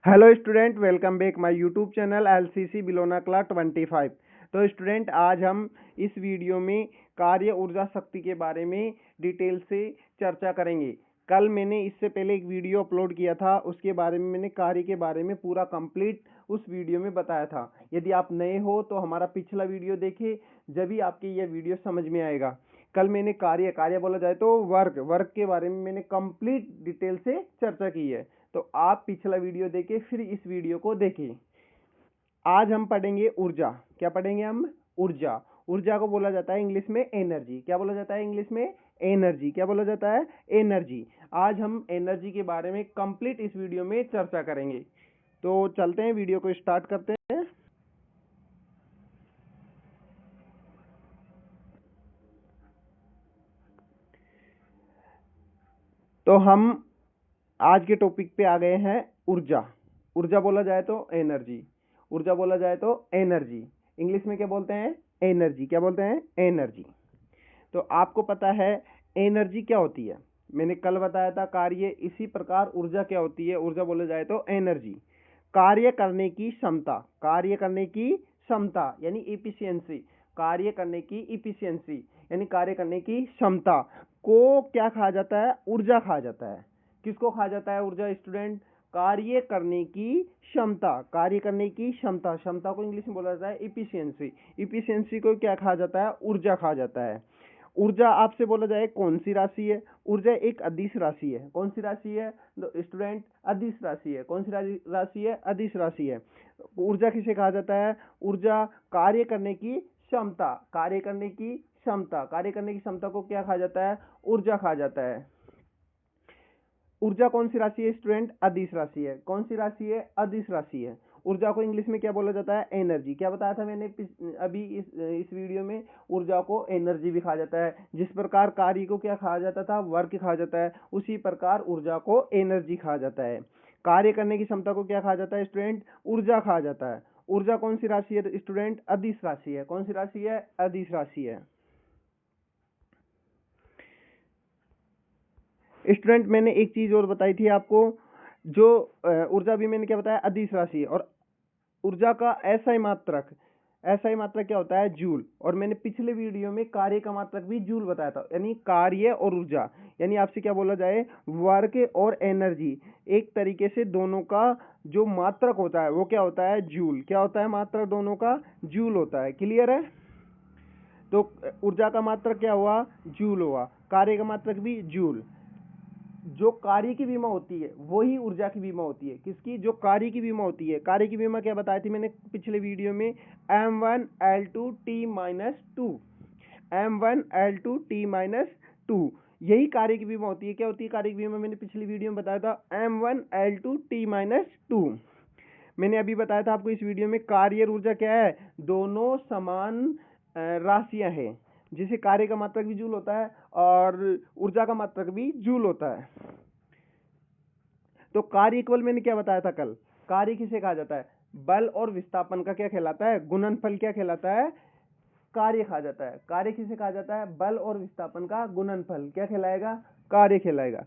Hello student, welcome back my YouTube channel LCC बिलोना class 25। तो student, आज हम इस वीडियो में कार्य ऊर्जा शक्ति के बारे में डिटेल से चर्चा करेंगे। कल मैंने इससे पहले एक वीडियो अपलोड किया था, उसके बारे में मैंने कार्य के बारे में पूरा कंप्लीट उस वीडियो में बताया था। यदि आप नए हो तो हमारा पिछला वीडियो देखें, जब भी आपकी यह वीडियो समझ में आएगा। कल मैंने कार्य बोला जाए तो वर्क के बारे में मैंने कंप्लीट डिटेल से चर्चा की है। तो आप पिछला वीडियो देखें, फिर इस वीडियो को देखें। आज हम पढ़ेंगे ऊर्जा। क्या पढ़ेंगे हम? ऊर्जा। ऊर्जा को बोला जाता है इंग्लिश में एनर्जी। क्या बोला जाता है इंग्लिश में? एनर्जी। क्या बोला जाता है? एनर्जी। आज हम एनर्जी के बारे में कंप्लीट इस वीडियो में चर्चा करेंगे। तो चलते हैं, वीडियो को स्टार्ट करते हैं। तो हम आज के टॉपिक पे आ गए हैं, ऊर्जा। ऊर्जा बोला जाए तो एनर्जी। ऊर्जा बोला जाए तो एनर्जी। इंग्लिश में क्या बोलते हैं? एनर्जी। क्या बोलते हैं? एनर्जी। तो आपको पता है एनर्जी क्या होती है? मैंने कल बताया था कार्य। इसी प्रकार ऊर्जा क्या होती है? ऊर्जा बोला जाए तो एनर्जी, कार्य करने की क्षमता। कार्य करने की क्षमता यानी इफिशियंसी। कार्य करने की इफिशियंसी यानी कार्य करने की क्षमता को क्या कहा जाता है? ऊर्जा कहा जाता है। किसको कहा जाता है ऊर्जा? स्टूडेंट, कार्य करने की क्षमता। कार्य करने की क्षमता, क्षमता को इंग्लिश में बोला जाता है इफिशियंसी। इफिशियंसी को क्या कहा जाता है? ऊर्जा कहा जाता है। ऊर्जा आपसे बोला जाए कौन सी राशि है? ऊर्जा एक अदिश राशि है। कौन सी राशि है स्टूडेंट? अदिश राशि है। कौन सी राशि है? अदिश राशि है। ऊर्जा किसे कहा जाता है? ऊर्जा कार्य करने की क्षमता। कार्य करने की क्षमता, कार्य करने की क्षमता को क्या कहा जाता है? ऊर्जा कहा जाता है। ऊर्जा कौन सी राशि है स्टूडेंट? अदिश राशि है। कौन सी राशि है? अदिश राशि है। ऊर्जा को इंग्लिश में क्या बोला जाता है? एनर्जी। क्या बताया था मैंने अभी इस वीडियो में? ऊर्जा को एनर्जी भी कहा जाता है। जिस प्रकार कार्य को क्या कहा जाता था? वर्क कहा जाता है, उसी प्रकार ऊर्जा को एनर्जी कहा जाता है। कार्य करने की क्षमता को क्या कहा जाता है स्टूडेंट? ऊर्जा कहा जाता है। ऊर्जा कौन सी राशि है स्टूडेंट? अदिश राशि है। कौन सी राशि है? अदिश राशि है। स्टूडेंट, मैंने एक चीज और बताई थी आपको, जो ऊर्जा भी मैंने क्या बताया? अदिश राशि है। और ऊर्जा का एसआई मात्रक, एसआई मात्रक क्या होता है? जूल। और मैंने पिछले वीडियो में कार्य का मात्रक भी जूल बताया था। यानी कार्य और ऊर्जा, यानी आपसे क्या बोला जाए? वर्क और एनर्जी, एक तरीके से दोनों का जो मात्रक होता है वो क्या होता है? जूल। क्या होता है मात्रक? दोनों का जूल होता है। क्लियर है? तो ऊर्जा का मात्रक क्या हुआ? जूल हुआ। कार्य का मात्रक भी जूल। जो कार्य की विमा होती है वही ऊर्जा की विमा होती है। किसकी? जो कार्य की विमा होती है। कार्य की विमा क्या बताई थी मैंने पिछले वीडियो में? M1L2T-2। M1L2T-2 यही कार्य की विमा होती है। क्या होती है कार्य की विमा? मैंने पिछली वीडियो में बताया था M1L2T-2। मैंने अभी बताया था आपको इस वीडियो में, कार्य और ऊर्जा क्या है? दोनों समान राशियां हैं। जिसे कार्य का मात्रक भी जूल होता है और ऊर्जा का मात्रक भी जूल होता है। तो कार्य इक्वल मैंने क्या बताया था कल? कार्य किसे कहा जाता है? बल और विस्थापन का क्या कहलाता है? गुणनफल क्या कहलाता है? कार्य कहा जाता है। कार्य किसे कहा जाता है? बल और विस्थापन का गुणनफल क्या कहलाएगा? कार्य कहलाएगा।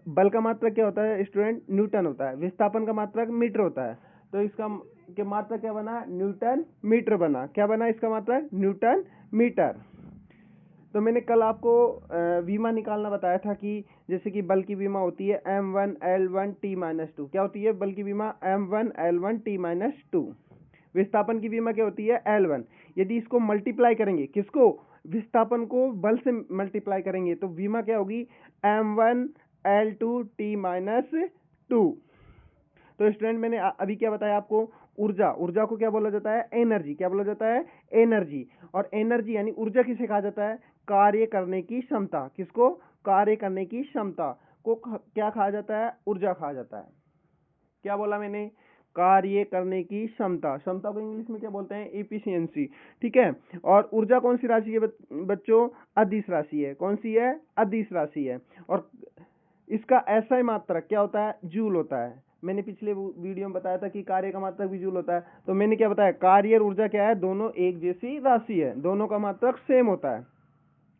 बल का मात्रक क्या होता है स्टूडेंट? न्यूटन होता है। विस्थापन का मात्रक मीटर होता है। तो इसका के मात्रक क्या बना? न्यूटन मीटर बना। क्या बना इसका मात्रक? Newton metre. तो मैंने कल आपको विमा निकालना बताया था कि जैसे कि बल की विमा होती है M1L1T-2। क्या होती है बल की विमा? M1L1T-2। विस्थापन की विमा क्या होती है? L1। यदि इसको मल्टीप्लाई करेंगे, किसको? विस्थापन को बल से मल्टीप्लाई करेंगे तो विमा क्या होगी? M1L2T-2। तो स्टूडेंट, मैंने अभी क्या बताया आपको? ऊर्जा। ऊर्जा को क्या बोला जाता है? एनर्जी। क्या बोला जाता है? एनर्जी। और एनर्जी यानी ऊर्जा किसे कहा जाता है? कार्य करने की क्षमता। किसको? कार्य करने की क्षमता को क्या कहा जाता है? ऊर्जा कहा जाता है। क्या बोला मैंने? कार्य करने की क्षमता। क्षमता को इंग्लिश में क्या बोलते हैं? इफिशियंसी। ठीक है। और ऊर्जा कौन सी राशि है बच्चों? अदिश राशि है। कौन सी है? अदिश राशि है। और इसका एसआई मात्रक क्या होता है? जूल होता है। मैंने पिछले वीडियो में बताया था कि कार्य का मात्रक भी जूल होता है। तो मैंने क्या बताया? कार्य और ऊर्जा क्या है? दोनों एक जैसी राशि है। दोनों का मात्रक सेम होता है।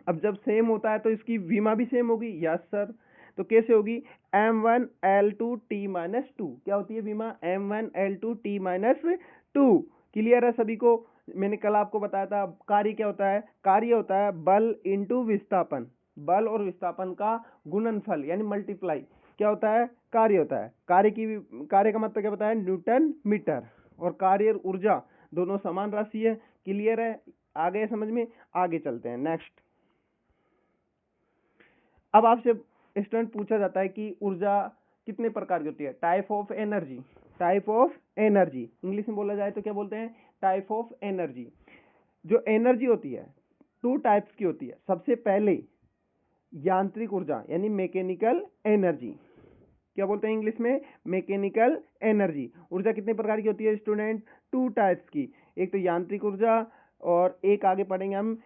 अब जब सेम होता है तो इसकी विमा भी सेम होगी। Yes sir. तो कैसे होगी, m1l2t-2। क्या होती है बीमा, m1l2t-2। क्लियर है सभी को। मैंने कल आपको बताया था कार्य क्या होता है, कार्य होता है बल इंटू विस्थापन, बल और विस्थापन का गुणनफल यानी मल्टीप्लाई क्या होता है, कार्य होता है। कार्य का मतलब क्या बताया, न्यूटन मीटर। और कार्य और ऊर्जा दोनों समान राशि है। क्लियर है, आ गए समझ में। आगे चलते हैं नेक्स्ट। अब आपसे स्टूडेंट पूछा जाता है कि ऊर्जा कितने प्रकार की होती है, type of energy. Type of energy English में बोला जाए तो क्या बोलते हैं, टाइप ऑफ एनर्जी। जो एनर्जी होती है टू टाइप्स की होती है। सबसे पहले यांत्रिक ऊर्जा यानी मैकेनिकल एनर्जी, क्या बोलते हैं इंग्लिश में, मैकेनिकल एनर्जी। ऊर्जा कितने प्रकार की होती है स्टूडेंट, टू टाइप्स की। एक तो यांत्रिक ऊर्जा और एक आगे पढ़ेंगे हम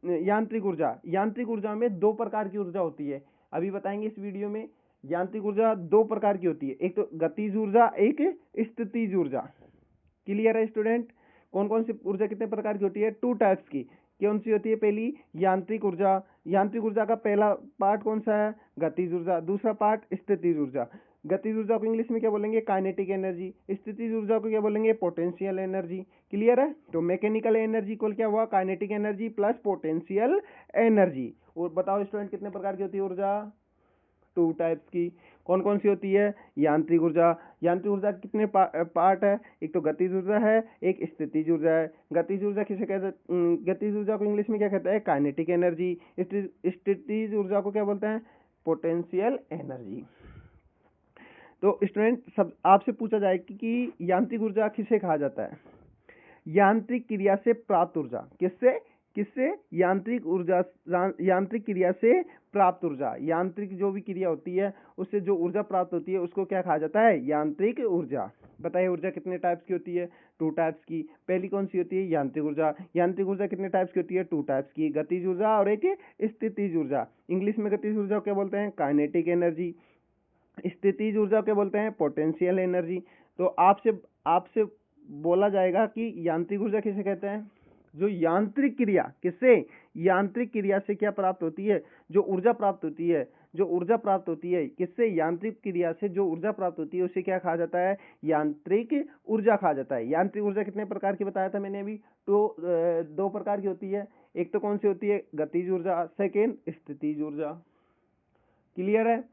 यांत्रिक ऊर्जा। यांत्रिक ऊर्जा में दो प्रकार की ऊर्जा होती है, अभी बताएंगे इस वीडियो में। यांत्रिक ऊर्जा दो प्रकार की होती है, एक तो गतिज ऊर्जा, एक स्थितिज ऊर्जा। क्लियर है स्टूडेंट। कौन कौन सी ऊर्जा कितने प्रकार की होती है, टू टाइप्स की। कौन सी होती है, पहली यांत्रिक ऊर्जा। यांत्रिक ऊर्जा का पहला पार्ट कौन सा है, गतिज ऊर्जा। दूसरा पार्ट स्थितिज ऊर्जा। गतिज ऊर्जा को इंग्लिश में क्या बोलेंगे, काइनेटिक एनर्जी। स्थितिज ऊर्जा को क्या बोलेंगे, पोटेंशियल एनर्जी। क्लियर है। तो मैकेनिकल एनर्जी को क्या हुआ, kinetic energy plus potential energy. और बताओ स्टूडेंट कितने प्रकार की होती है ऊर्जा, टू टाइप्स की। कौन कौन सी होती है, यांत्रिक ऊर्जा। यांत्रिक ऊर्जा कितने पार्ट है, एक तो गतिज ऊर्जा है, एक स्थितिज ऊर्जा है। गतिज ऊर्जा किसे कहते हैं, गतिज ऊर्जा को इंग्लिश में क्या कहते हैं, काइनेटिक एनर्जी। स्थितिज ऊर्जा को क्या बोलते हैं, पोटेंशियल एनर्जी। तो स्टूडेंट सब आपसे पूछा जाए कि यांत्रिक ऊर्जा किसे कहा जाता है, यांत्रिक क्रिया से प्राप्त ऊर्जा। किससे, किससे, यांत्रिक ऊर्जा, यांत्रिक क्रिया से प्राप्त ऊर्जा। यांत्रिक जो भी क्रिया होती है उससे जो ऊर्जा प्राप्त होती है उसको क्या कहा जाता है, यांत्रिक ऊर्जा। बताइए ऊर्जा कितने टाइप्स की होती है, टू टाइप्स की। पहली कौन सी होती है, यांत्रिक ऊर्जा। यांत्रिक ऊर्जा कितने टाइप्स की होती है, टू टाइप्स की, गतिज ऊर्जा और एक स्थितिज ऊर्जा। इंग्लिश में गतिज ऊर्जा क्या बोलते हैं, काइनेटिक एनर्जी। स्थितिज ऊर्जा क्या बोलते हैं, पोटेंशियल एनर्जी। तो आपसे आपसे बोला जाएगा कि यांत्रिक ऊर्जा किसे कहते हैं, जो यांत्रिक क्रिया, किससे, यांत्रिक क्रिया से क्या प्राप्त होती है, जो ऊर्जा प्राप्त होती है। जो ऊर्जा प्राप्त होती है किससे, यांत्रिक क्रिया से जो ऊर्जा प्राप्त होती है उसे क्या कहा जाता है, यांत्रिक ऊर्जा कहा जाता है। यांत्रिक ऊर्जा कितने प्रकार की बताया था मैंने अभी, तो दो प्रकार की होती है। एक तो कौन सी होती है, गतिज ऊर्जा, सेकेंड स्थितिज ऊर्जा। क्लियर है।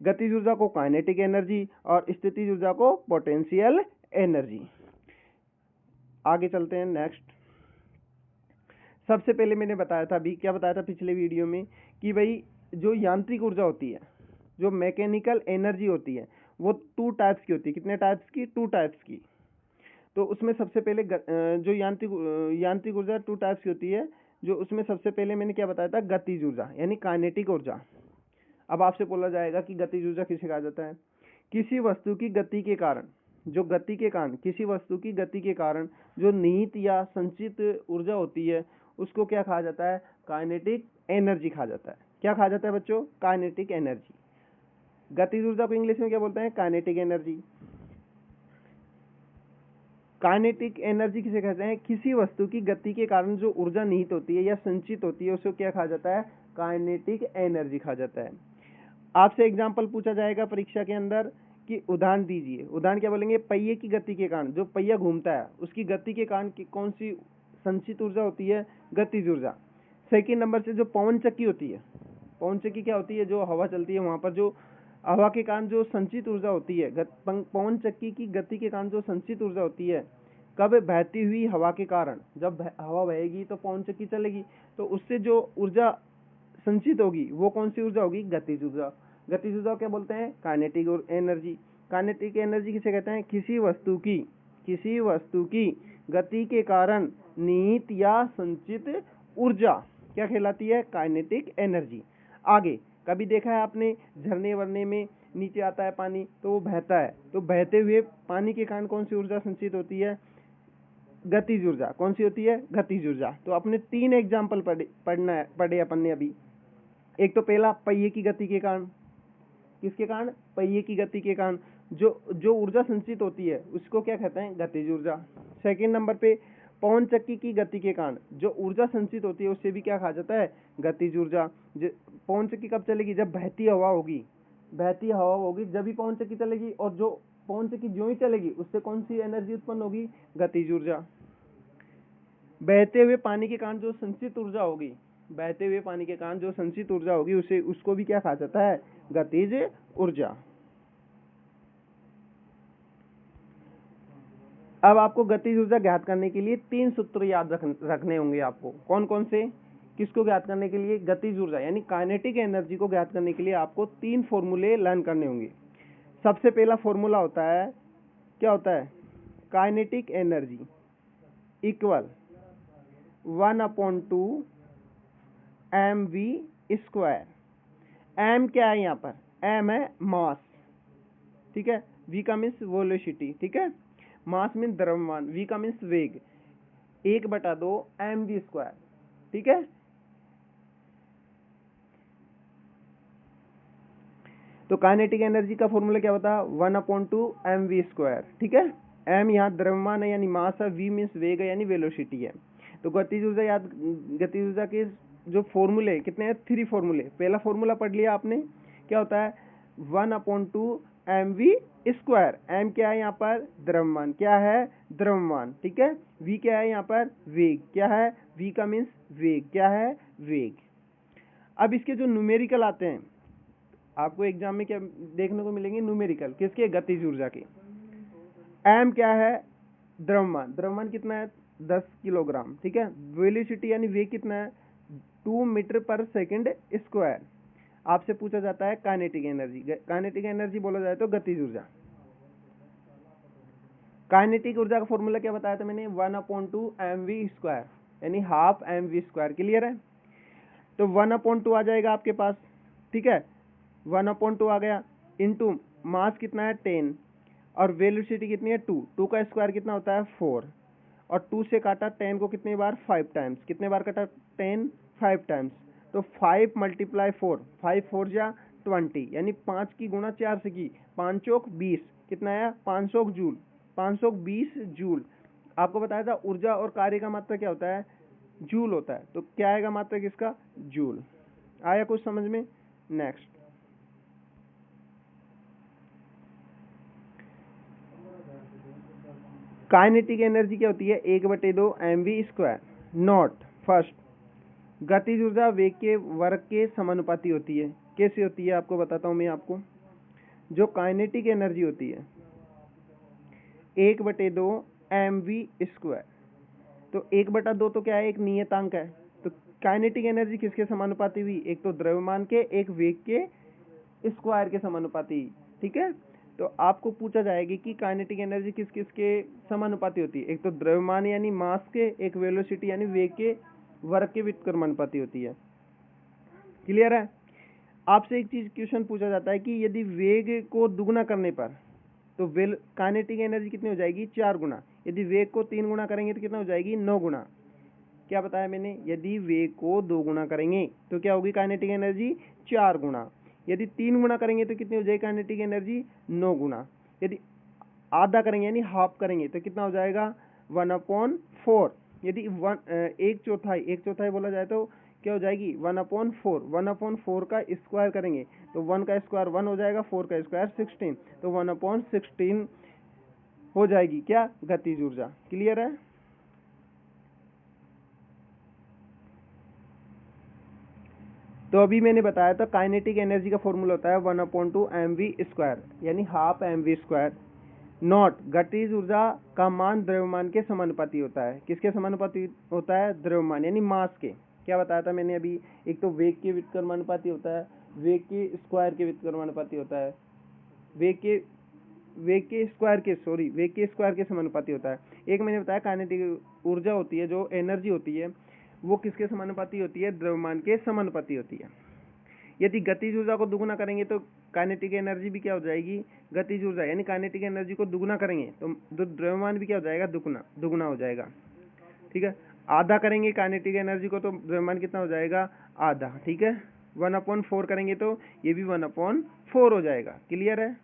गतिज ऊर्जा को काइनेटिक एनर्जी और स्थितिज ऊर्जा को पोटेंशियल एनर्जी। आगे चलते हैं नेक्स्ट। सबसे पहले मैंने बताया था, अभी क्या बताया था पिछले वीडियो में, कि भाई जो यांत्रिक ऊर्जा होती है, जो मैकेनिकल एनर्जी होती है, वो टू टाइप्स की होती है। कितने टाइप्स की, टू टाइप्स की। तो उसमें सबसे पहले जो यांत्रिक ऊर्जा टू टाइप्स की होती है, जो उसमें सबसे पहले मैंने क्या बताया था, गतिज ऊर्जा यानी काइनेटिक ऊर्जा। अब आपसे बोला जाएगा कि गतिज ऊर्जा किसे कहा जाता है, किसी वस्तु की गति के कारण, जो गति के कारण, किसी वस्तु की गति के कारण जो निहित या संचित ऊर्जा होती है उसको क्या कहा जाता है, काइनेटिक एनर्जी कहा जाता है। क्या कहा जाता है बच्चों, काइनेटिक एनर्जी। गतिज ऊर्जा को इंग्लिश में क्या बोलते हैं, काइनेटिक एनर्जी। काइनेटिक एनर्जी किसे कहते हैं, किसी वस्तु की गति के कारण जो ऊर्जा निहित होती है या संचित होती है उसको क्या कहा जाता है, काइनेटिक एनर्जी कहा जाता है। आपसे एग्जाम्पल पूछा जाएगा परीक्षा के अंदर कि उदाहरण दीजिए। उदाहरण क्या बोलेंगे, पहिए की गति के कारण, जो पहिया घूमता है उसकी गति के कारण कौन सी संचित ऊर्जा होती है, गतिज ऊर्जा। सेकेंड नंबर से जो पवन चक्की होती है, पवन चक्की क्या होती है, जो हवा चलती है वहां पर जो हवा के कारण जो संचित ऊर्जा होती है, पवन चक्की की गति के कारण जो संचित ऊर्जा होती है, कब, बहती हुई हवा के कारण। जब हवा बहेगी तो पवन चक्की चलेगी, तो उससे जो ऊर्जा संचित होगी वो कौन सी ऊर्जा होगी, गतिज ऊर्जा। गतिज ऊर्जा क्या बोलते हैं, काइनेटिक एनर्जी। काइनेटिक एनर्जी किसे कहते हैं, किसी वस्तु की गति के कारण निहित या संचित ऊर्जा क्या कहलाती है, काइनेटिक एनर्जी। आगे कभी देखा है आपने, झरने वरने में नीचे आता है पानी तो वो बहता है, तो बहते हुए पानी के कारण कौन सी ऊर्जा संचित होती है, गतिज ऊर्जा। कौन सी होती है, गतिज ऊर्जा। तो अपने तीन एग्जाम्पल पढ़े अपन ने अभी। एक तो पहला पहिए की गति के कारण, किसके कारण, पहिए की गति के कारण जो ऊर्जा संचित होती है उसको क्या कहते हैं, गतिज ऊर्जा। सेकेंड नंबर पे पवन चक्की की गति के कारण जो ऊर्जा संचित होती है उससे भी क्या कहा जाता है, गतिज ऊर्जा। पवन चक्की कब चलेगी, जब बहती हवा होगी, बहती हवा होगी जब भी पवन चक्की चलेगी, और जो पवन चक्की जो ही चलेगी उससे कौन सी एनर्जी उत्पन्न होगी? गतिज ऊर्जा। बहते हुए पानी के कारण जो संचित ऊर्जा होगी, बहते हुए पानी के कारण जो संचित ऊर्जा होगी उसे उसको भी क्या कहा जाता है? गतिज ऊर्जा। अब आपको गतिज ऊर्जा ज्ञात करने के लिए 3 सूत्र याद रखने होंगे आपको। कौन कौन से? किसको ज्ञात करने के लिए? गतिज ऊर्जा यानी काइनेटिक एनर्जी को ज्ञात करने के लिए आपको 3 फॉर्मूले लर्न करने होंगे। सबसे पहला फॉर्मूला होता है, क्या होता है? Kinetic energy equal 1/2 mv²। m क्या है यहाँ पर? m है मास, ठीक है। v का मीन्स वेलोसिटी, ठीक है। मास मीन्स द्रव्यमान, v का मीन्स वेग। 1/2 mv², ठीक है। तो काइनेटिक एनर्जी का फॉर्मूला क्या होता है? 1/2 mv², ठीक है। m यहाँ द्रव्यमान है यानी मास है, v मीन्स वेग है यानी वेलोसिटी है। तो गतिज ऊर्जा के जो फॉर्मूले कितने हैं? 3 फॉर्मूले। पहला फॉर्मूला पढ़ लिया आपने, क्या होता है? 1/2 mv²। m क्या है यहाँ पर? द्रव्यमान, क्या है? द्रव्यमान, ठीक है। v क्या है यहाँ पर? वेग, क्या है? v का मीन्स वेग, क्या है? वेग। अब इसके जो न्यूमेरिकल आते हैं आपको एग्जाम में क्या देखने को मिलेंगे? न्यूमेरिकल किसके? गतिज ऊर्जा के। m क्या है? द्रव्यमान, द्रव्यमान कितना है? 10 किलोग्राम, ठीक है। वेलोसिटी यानी वेग कितना है? 2 मीटर पर सेकंड स्क्वायर। आपसे पूछा जाता है काइनेटिक एनर्जी। काइनेटिक एनर्जी बोला जाए तो गतिज ऊर्जा। काइनेटिक ऊर्जा का फॉर्मूला क्या बताया था मैंने? 1/2 mv² यानी हाफ mv²। क्लियर है? तो 1/2 आ जाएगा आपके पास, ठीक है। 1/2 आ गया, इंटू मास कितना है? 10, और वेलोसिटी कितनी है? 2। 2 का स्क्वायर कितना होता है? 4, और 2 से काटा 10 को कितने बार? 5 टाइम्स। कितने बार काटा 10? 5 टाइम्स। तो 5 × 4, 5 4 जा 20, यानी 5 की गुणा 4 से की, 5 चौक 20, कितना आया? 500 जूल, 520 जूल। आपको बताया था ऊर्जा और कार्य का मात्रा क्या होता है? जूल होता है। तो क्या आएगा मात्रा किसका? जूल। आया कुछ समझ में? नेक्स्ट, काइनेटिक एनर्जी क्या होती है? 1/2 mv²। नोट फर्स्ट, गतिज ऊर्जा वेग के वर्ग के समानुपाती होती है। कैसे होती है आपको बताता हूं मैं आपको। जो काइनेटिक एनर्जी होती है 1/2 mv², तो 1/2 तो क्या है? एक नियतांक है। तो काइनेटिक एनर्जी किसके समानुपाती हुई? एक तो द्रव्यमान के, एक वेग के स्क्वायर के समानुपाती, ठीक है। तो आपको पूछा जाएगी कि काइनेटिक एनर्जी किस किस के समानुपाती होती है? एक तो द्रव्यमान यानी मास के, एक वेलोसिटी यानी वेग के वर्ग के व्युत्क्रमानुपाती होती है। क्लियर है? आपसे एक चीज क्वेश्चन पूछा जाता है कि यदि वेग को दुगुना करने पर तो काइनेटिक एनर्जी कितनी हो जाएगी? 4 गुना। यदि वेग को 3 गुना करेंगे तो कितना हो जाएगी? 9 गुना। क्या बताया मैंने? यदि वेग को 2 गुना करेंगे तो क्या होगी काइनेटिक एनर्जी? 4 गुना। यदि 3 गुना करेंगे तो कितनी हो जाएगी काइनेटिक एनर्जी? 9 गुना। यदि आधा करेंगे यानी हाफ करेंगे तो कितना हो जाएगा? 1/4। यदि 1/4 बोला जाए तो क्या हो जाएगी? 1/4। 1/4 का स्क्वायर करेंगे तो 1 का स्क्वायर 1 हो जाएगा, 4 का स्क्वायर 16, तो 1/16 हो जाएगी क्या? गतिज ऊर्जा। क्लियर है? तो अभी मैंने बताया था काइनेटिक एनर्जी का फॉर्मूला होता है 1/2 mv² यानी हाफ mv²। नॉट, गतिज ऊर्जा का मान द्रव्यमान के समानुपाती होता है। किसके समानुपाती होता है? द्रव्यमान यानी मास के। क्या बताया था मैंने अभी? एक तो वेग के व्युत्क्रमानुपाती होता है, वेग के स्क्वायर के व्युत्क्रमानुपाती होता है, वेग के स्क्वायर के समानुपाती होता है। एक मैंने बताया काइनेटिक ऊर्जा होती है, जो एनर्जी होती है वो किसके समानुपाती होती है? द्रव्यमान के समानुपाती होती है। यदि गतिज ऊर्जा को दुगुना करेंगे तो काइनेटिक एनर्जी भी क्या हो जाएगी? गतिज ऊर्जा यानी काइनेटिक एनर्जी को दुगुना करेंगे तो द्रव्यमान भी क्या हो जाएगा? दुगुना हो जाएगा, ठीक है। आधा करेंगे काइनेटिक एनर्जी को तो द्रव्यमान कितना हो जाएगा? आधा, ठीक है। 1/4 करेंगे तो ये भी 1/4 हो जाएगा। क्लियर है?